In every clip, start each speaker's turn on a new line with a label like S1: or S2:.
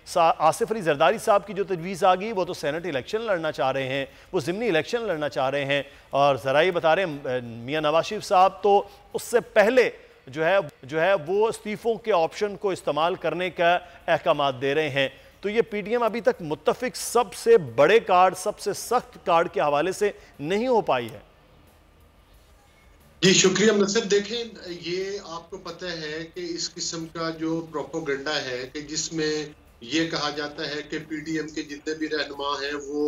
S1: आसिफ अली जरदारी साहब की जो तजवीज़ आ गई, वो तो सेनेट इलेक्शन लड़ना चाह रहे हैं, वो ज़िमनी इलेक्शन लड़ना चाह रहे हैं, और ज़रा ये बता रहे हैं मियां नवाज शरीफ साहब तो उससे पहले जो है वो इस्तीफ़ों के ऑप्शन को इस्तेमाल करने का अहकाम दे रहे हैं। तो ये पीडीएम अभी तक मुत्तफिक सबसे बड़े कार्ड, सबसे सख्त कार्ड के हवाले से नहीं हो पाई है।
S2: जी शुक्रिया नसर। देखें, ये आपको पता है कि इस किस्म का जो प्रोपोगंडा है कि जिसमें ये कहा जाता है कि पीडीएम के जितने भी रहनुमा हैं वो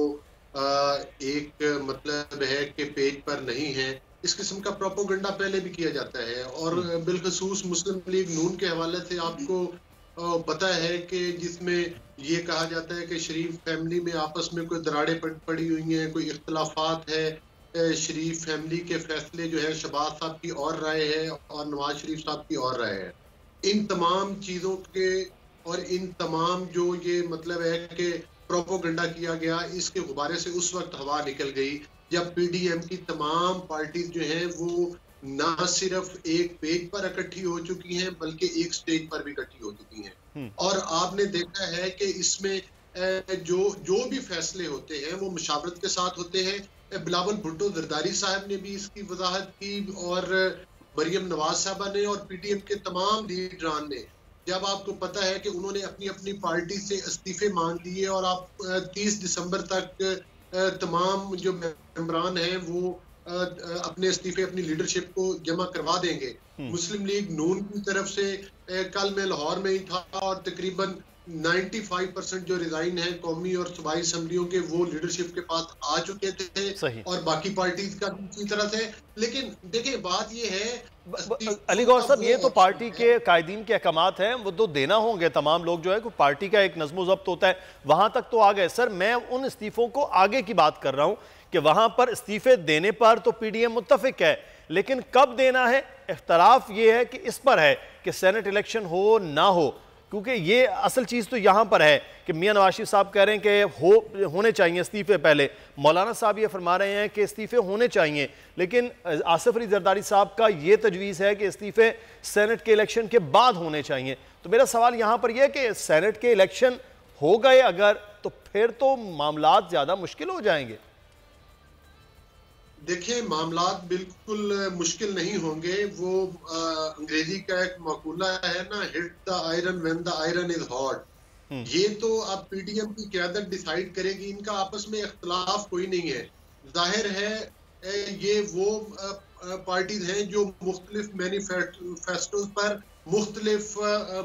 S2: एक मतलब है कि पेज पर नहीं है, इस किस्म का प्रोपोगंडा पहले भी किया जाता है। और बिलखसूस मुस्लिम लीग नून के हवाले से आपको पता है कि जिसमें ये कहा जाता है कि शरीफ फैमिली में आपस में कोई दरारें पड़ी हुई हैं, कोई इख्तलाफात है, शरीफ फैमिली के फैसले जो है शहबाज साहब की और राय है और नवाज शरीफ साहब की और राय है। इन तमाम चीज़ों के और इन तमाम जो ये मतलब है कि प्रोपोगंडा किया गया, इसके गुब्बारे से उस वक्त हवा निकल गई जब पीडीएम की तमाम पार्टीज जो हैं वो ना सिर्फ एक पेज पर इकट्ठी हो चुकी हैं बल्कि एक स्टेज पर भी इकट्ठी हो चुकी हैं। और आपने देखा है कि इसमें जो भी फैसले होते हैं वो मुशावरत के साथ होते हैं। बिलावल भुट्टो जरदारी साहब ने भी इसकी वजाहत की और मरियम नवाज साहबा ने और पीटीएम के तमाम लीडरान ने, जब आपको पता है कि उन्होंने अपनी अपनी पार्टी से इस्तीफे मांग लिए और आप 30 दिसंबर तक तमाम जो मेंबरान हैं वो अपने इस्तीफे अपनी लीडरशिप को जमा करवा देंगे। मुस्लिम लीग नून की तरफ से कल मैं लाहौर में ही था और तकरीबन 95% जो रिजाइन है कौमी और सूबाई असम्बलियों के वो लीडरशिप के पास आ चुके थे और बाकी पार्टीज का इसी तरह से। लेकिन देखिए बात ये है
S1: अली गौहर साहब, ये तो पार्टी के कायदीन के अहकामात हैं, वो तो देना होंगे तमाम लोग जो है कि पार्टी का एक नज़्म ज़ब्त होता है, वहां तक तो आ गए। सर मैं उन इस्तीफों को आगे की बात कर रहा हूं कि वहां पर इस्तीफे देने पर तो पीडीएम मुत्तफिक है, लेकिन कब देना है इख्तलाफ ये है कि इस पर है कि सेनेट इलेक्शन हो ना हो, क्योंकि ये असल चीज़ तो यहाँ पर है कि मियां नवाज शरीफ साहब कह रहे हैं कि होने चाहिए इस्तीफे पहले, मौलाना साहब ये फरमा रहे हैं कि इस्तीफे होने चाहिए, लेकिन आसिफ अली जरदारी साहब का ये तजवीज़ है कि इस्तीफे सेनेट के इलेक्शन के बाद होने चाहिए। तो मेरा सवाल यहाँ पर यह है कि सेनेट के इलेक्शन हो गए अगर, तो फिर तो मामलात ज़्यादा मुश्किल हो जाएंगे।
S2: देखिए मामलात बिल्कुल मुश्किल नहीं होंगे। वो अंग्रेजी का एक मकूला है ना, hit the iron when the iron is hot. ये तो अब पीडीएम की क़यादत डिसाइड करेगी, इनका आपस में इख्तलाफ कोई नहीं है। जाहिर है ये वो पार्टीज हैं जो मुख्तलिफ मैनिफेस्टोज पर मुख्तलिफ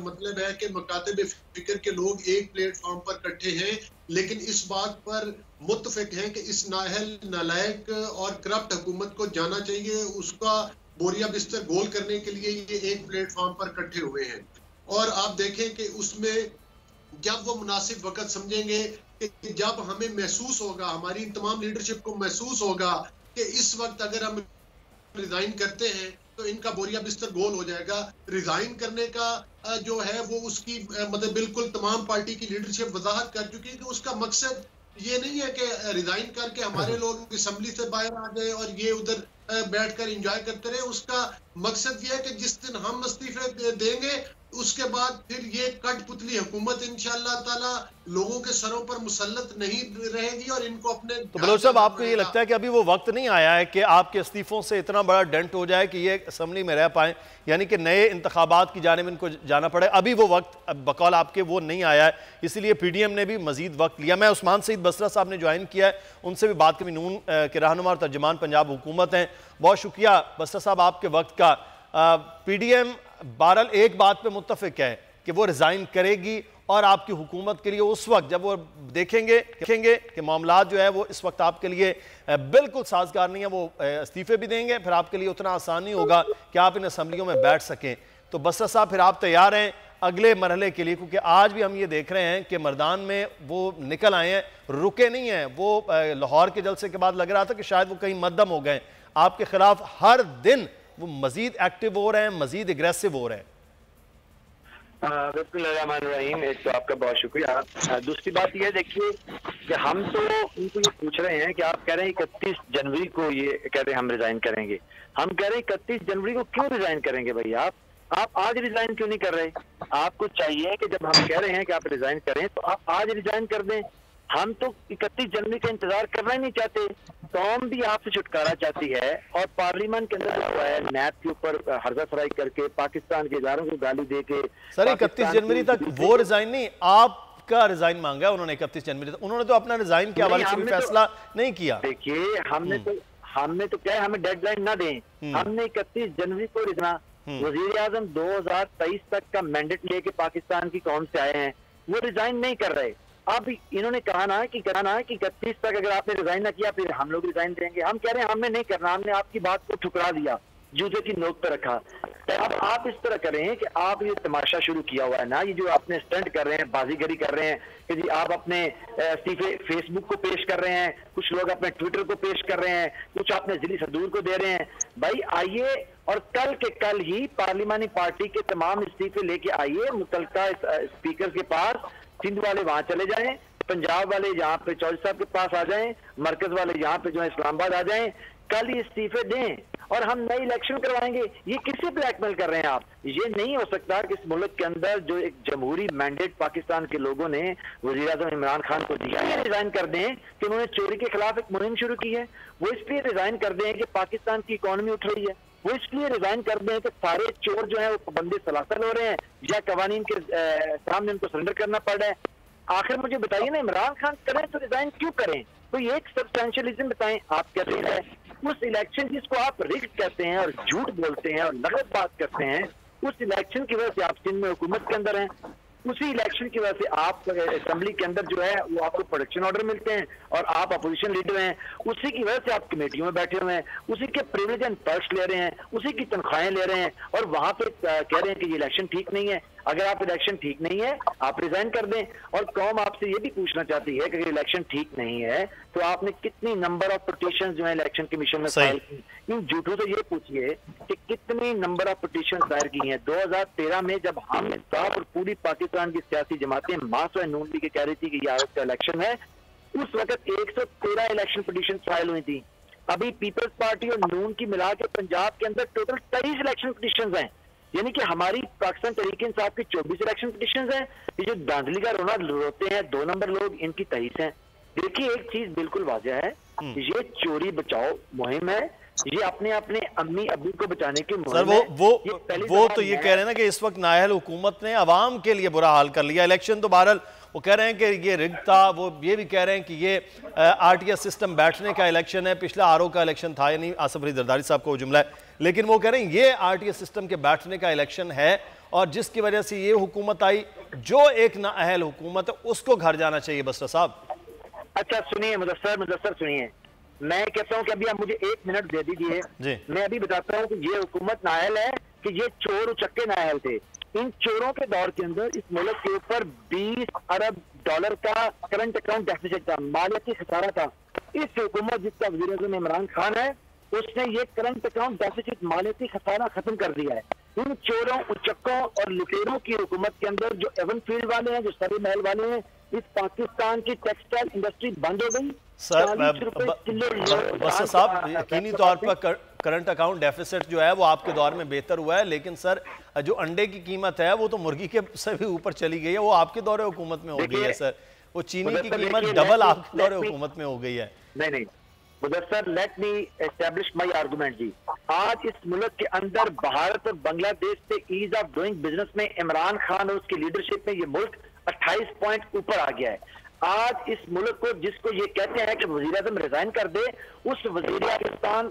S2: मतलब है कि मकातब फिक्र के लोग एक प्लेटफॉर्म पर इकट्ठे हैं, लेकिन इस बात पर मुत्तफिक हैं कि इस नाअहल, नालायक और करप्ट हुकूमत को जाना चाहिए, उसका बोरिया बिस्तर गोल करने के लिए ये एक प्लेटफॉर्म पर इकट्ठे हुए हैं। और आप देखें कि उसमें जब वो मुनासिब वक्त समझेंगे कि जब हमें महसूस होगा, हमारी तमाम लीडरशिप को महसूस होगा कि इस वक्त अगर हम रिजाइन करते हैं तो इनका बोरिया बिस्तर गोल हो जाएगा। रिजाइन करने का जो है वो उसकी मतलब बिल्कुल तमाम पार्टी की लीडरशिप वजाहत कर चुकी है कि उसका मकसद ये नहीं है कि रिजाइन करके हमारे लोग असम्बली से बाहर आ गए और ये उधर बैठकर एंजॉय करते रहे। उसका मकसद ये है कि जिस दिन हम इस्तीफे देंगे उसके बाद फिर ये कठपुतली हुकूमत इंशाअल्लाह ताला लोगों के सरों पर मुसल्लत नहीं रहेगी और इनको अपने।
S1: तो बलोच साहब, आपको ये लगता है कि अभी वो वक्त नहीं आया है कि आपके इस्तीफों से इतना बड़ा डेंट हो जाए कि ये असम्बली में रह पाए, यानी कि नए इंतखाबात की जानिब इनको जाना पड़े? अभी वो वक्त बकौल आपके वो नहीं आया है, इसीलिए पीडीएम ने भी मजीद वक्त लिया। मैं उस्मान सईद बसरा साहब ने ज्वाइन किया है, उनसे भी बात करी, नून के रहनुमा और तर्जमान पंजाब हुकूमत हैं। बहुत शुक्रिया बसरा साहब आपके वक्त का। पीडीएम बहरहाल एक बात पे मुत्तफिक है कि वो रिजाइन करेगी और आपकी हुकूमत के लिए उस वक्त जब वो देखेंगे कि मामलात जो है वो इस वक्त आपके लिए बिल्कुल साजगार नहीं है, वो इस्तीफे भी देंगे, फिर आपके लिए उतना आसान नहीं होगा कि आप इन असम्बलियों में बैठ सकें। तो बसरा साहब, फिर आप तैयार हैं अगले मरहले के लिए? क्योंकि आज भी हम ये देख रहे हैं कि मर्दान में वो निकल आए हैं, रुके नहीं हैं। वो लाहौर के जलसे के बाद लग रहा था कि शायद वो कहीं मद्दम हो गए, आपके खिलाफ हर दिन वो मजीद एक्टिव हो रहे हैं, मजीद एग्रेसिव हो रहे हैं।
S3: बिल्कुल रहीम, एक तो आपका बहुत शुक्रिया। दूसरी बात यह देखिए कि हम तो उनको ये पूछ रहे हैं कि आप कह रहे हैं 31 जनवरी को ये कह रहे हैं हम रिजाइन करेंगे। हम कह रहे हैं 31 जनवरी को क्यों रिजाइन करेंगे भैया? आप आज रिजाइन क्यों नहीं कर रहे? आपको चाहिए कि जब हम कह रहे हैं कि आप रिजाइन करें तो आप आज रिजाइन कर दें। हम तो 31 जनवरी का इंतजार करना ही नहीं चाहते। कौम भी आपसे छुटकारा चाहती है और पार्लियामेंट के अंदर जो है नैब के ऊपर हर्जा फराई करके पाकिस्तान के इदारों को गाली दे के।
S1: सर 31 जनवरी तक वो रिजाइन नहीं, आपका रिजाइन मांगा उन्होंने 31 जनवरी तक। उन्होंने तो अपना रिजाइन के हवाले से भी फैसला नहीं किया।
S3: देखिए हमने तो क्या है, हमें डेडलाइन ना दें, हमने 31 जनवरी को रिजाइन, वजीर आजम 2023 तक का मैंडेट लेके पाकिस्तान की कौम से आए हैं, वो रिजाइन नहीं कर रहे। अब इन्होंने कहा ना कि 31 तक अगर आपने रिजाइन ना किया फिर हम लोग रिजाइन देंगे। हम कह रहे हैं हमने नहीं करना, हमने आपकी बात को ठुकरा दिया, जूते की नोक पर रखा। तो अब आप इस तरह करें कि आप ये तमाशा शुरू किया हुआ है ना, ये जो आपने स्टंट कर रहे हैं, बाजीगरी कर रहे हैं कि जी आप अपने इस्तीफे फेसबुक को पेश कर रहे हैं, कुछ लोग अपने ट्विटर को पेश कर रहे हैं, कुछ अपने जिली सदूर को दे रहे हैं। भाई आइए और कल के कल ही पार्लिमानी पार्टी के तमाम इस्तीफे लेके आइए मुतलका स्पीकर के पास। सिंध वाले वहां चले जाएं, पंजाब वाले यहाँ पे चौधरी साहब के पास आ जाएं, मरकज वाले यहाँ पे जो है इस्लामाबाद आ जाएं, कल ही इस्तीफे दें और हम नई इलेक्शन करवाएंगे। ये किससे ब्लैकमेल कर रहे हैं आप? ये नहीं हो सकता कि इस मुल्क के अंदर जो एक जमहूरी मैंडेट पाकिस्तान के लोगों ने वजीर आज़म इमरान खान को दिया है, रिजाइन कर दें कि उन्होंने चोरी के खिलाफ एक मुहिम शुरू की है। वो इसलिए रिजाइन कर दें कि पाकिस्तान की इकॉनमी उठ रही है। वो इसलिए रिजाइन कर दें कि सारे चोर जो है वो पाबंदी सलासल हो रहे हैं या कवानीन के सामने उनको सरेंडर करना पड़ रहा है। आखिर मुझे बताइए ना, इमरान खान करें तो रिजाइन क्यों करें? तो ये एक सब्सटेंशियलिज्म बताएं। आप कहते हैं उस इलेक्शन जिसको आप रिग्ड कहते हैं और झूठ बोलते हैं और गलत बात करते हैं, उस इलेक्शन की वजह से आप सिंध में हुकूमत के अंदर हैं। उसी इलेक्शन की वजह से आप असेंबली के अंदर जो है वो आपको प्रोटेक्शन ऑर्डर मिलते हैं और आप अपोजिशन लीडर हैं। उसी की वजह से आप कमेटियों में बैठे हुए हैं, उसी के प्रिविलेज एंड पर्क्स ले रहे हैं, उसी की तनख्वाहें ले रहे हैं और वहां पे कह रहे हैं कि ये इलेक्शन ठीक नहीं है। अगर आप इलेक्शन ठीक नहीं है आप रिजाइन कर दें। और कौम आपसे ये भी पूछना चाहती है कि अगर इलेक्शन ठीक नहीं है तो आपने कितनी नंबर ऑफ पिटीशन जो है इलेक्शन कमीशन में फाइल की? इन झूठों से ये पूछिए कि कितनी नंबर ऑफ पिटीशन दायर की हैं। 2013 में जब हम और पूरी पाकिस्तान की सियासी जमातें मास और नून लीग कह रही थी कि ये भारत का इलेक्शन है, उस वक्त 113 इलेक्शन पिटीशन फाइल हुई थी। अभी पीपल्स पार्टी और नून की मिला के पंजाब के अंदर टोटल 23 इलेक्शन पिटीशन हैं। यानी कि हमारी पाकिस्तान तहरीक इंसाफ की 24 इलेक्शन पिटीशन हैं। ये जो दांधली का रोना रोते हैं 2 नंबर लोग, इनकी 23 हैं। देखिए एक चीज बिल्कुल वाजह है, ये चोरी बचाओ मुहिम है, ये अपने अम्मी अबू को बचाने की मुहिम
S1: सर वो तो ये कह रहे हैं ना कि इस वक्त नाअहल हुकूमत ने अवाम के लिए बुरा हाल कर लिया। इलेक्शन तो बहरहाल वो कह रहे हैं कि ये रिग था, वो ये भी कह रहे हैं कि ये आरटीएस सिस्टम बैठने का इलेक्शन है, पिछला आरओ का इलेक्शन था, यानी आसिफ अली जरदारी साहब का वो जुमला है। लेकिन वो कह रहे हैं ये आरटीएस सिस्टम के बैठने का इलेक्शन है और जिसकी वजह से ये हुकूमत आई, जो एक नाअहल हुकूमत है उसको घर जाना चाहिए। बसरा साहब
S3: अच्छा सुनिए मुदस्सर सुनिए, मैं कहता हूं कि अभी आप मुझे 1 मिनट दे दीजिए, मैं अभी बताता हूं कि ये हुकूमत नाअहल है कि ये चोर उचक्के नाअहल थे। इन चोरों के दौर के अंदर इस मुल्क के ऊपर 20 अरब डॉलर का करंट अकाउंट डेफिसिट था, मालियाती खसारा था। इस हुकूमत जिसका वज़ीर आज़म इमरान खान है उसने ये करंट अकाउंट डेफिसिट मालियाती खसारा खत्म कर दिया है। इन चोरों उचक्कों और लुटेरों की हुकूमत के अंदर जो एवन फील्ड वाले हैं, जो सरी महल वाले हैं, इस पाकिस्तान की टेक्सटाइल इंडस्ट्री बंद हो गई।
S1: सर बसर साहब यकीनी तौर पर करंट अकाउंट डेफिसिट जो है वो आपके दौर में बेहतर हुआ है, लेकिन सर जो अंडे की कीमत है वो तो मुर्गी के से भी ऊपर चली गई है, वो आपके दौर हुकूमत में हो गई है। सर वो चीनी की कीमत डबल आपके दौर हुकूमत में हो गई है।
S3: नहीं Mudassar, let me establish my argument ji. आज इस मुल्क के अंदर भारत और बांग्लादेश से ईज ऑफ डूइंग बिजनेस में इमरान खान और उसकी लीडरशिप में ये मुल्क 28 पॉइंट ऊपर आ गया है। आज इस मुल्क को जिसको ये कहते हैं कि वज़ीर आज़म रिजाइन कर दे, उस वज़ीर आज़म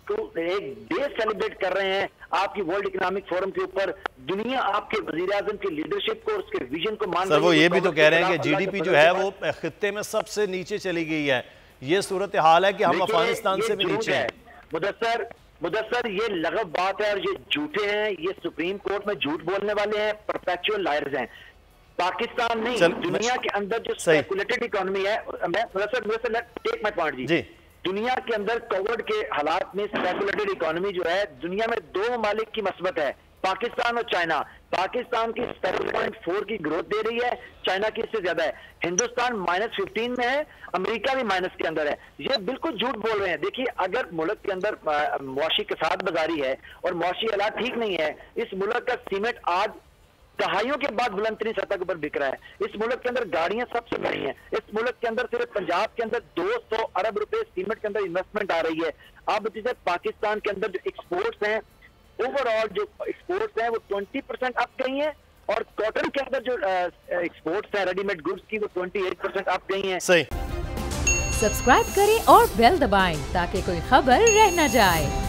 S3: को एक डे सेलिब्रेट कर रहे हैं आपकी वर्ल्ड इकोनॉमिक फोरम के ऊपर। दुनिया आपके वज़ीर आज़म की लीडरशिप को, उसके विजन को मान
S1: सर वो ये भी तो कह रहे हैं कि जीडीपी जो है वो खित्ते में सबसे नीचे चली गई है। ये सूरत हाल है कि हम अफगानिस्तान से भी नीचे हैं।
S3: मुदस्सर ये लगब बात है और ये झूठे हैं, ये सुप्रीम कोर्ट में झूठ बोलने वाले हैं, परपेचुअल लायर्स हैं। पाकिस्तान नहीं, दुनिया के अंदर जो स्पेकुलेटेड इकोनॉमी है, मैं टेक माय पॉइंट जी, दुनिया के अंदर कोविड के हालात में स्पेकुलेटेड इकोनॉमी जो है, दुनिया में 2 ममालिक की मस्बत है, पाकिस्तान और चाइना। पाकिस्तान की 7.4 की ग्रोथ दे रही है, चाइना की इससे ज्यादा है। हिंदुस्तान -15 में है, अमेरिका भी माइनस के अंदर है। ये बिल्कुल झूठ बोल रहे हैं। देखिए, अगर मुल्क के अंदर मुआशी कसाद बाजारी है और मुआशी हालात ठीक नहीं है, इस मुल्क का सीमेंट आज दहाइयों के बाद बुलंदतरीन सतह के ऊपर बिक रहा है। इस मुल्क के अंदर गाड़ियां सबसे बड़ी हैं। इस मुल्क के अंदर सिर्फ पंजाब के अंदर 200 अरब रुपए सीमेंट के अंदर इन्वेस्टमेंट आ रही है। अब जैसे पाकिस्तान के अंदर जो एक्सपोर्ट्स हैं, ओवरऑल जो एक्सपोर्ट्स हैं वो 20% अप गई हैं, और कॉटन के अंदर जो एक्सपोर्ट्स हैं रेडीमेड गुड्स की, वो 28% अप गई हैं।
S1: सही।
S4: सब्सक्राइब करें और बेल दबाएं ताकि कोई खबर रह न जाए।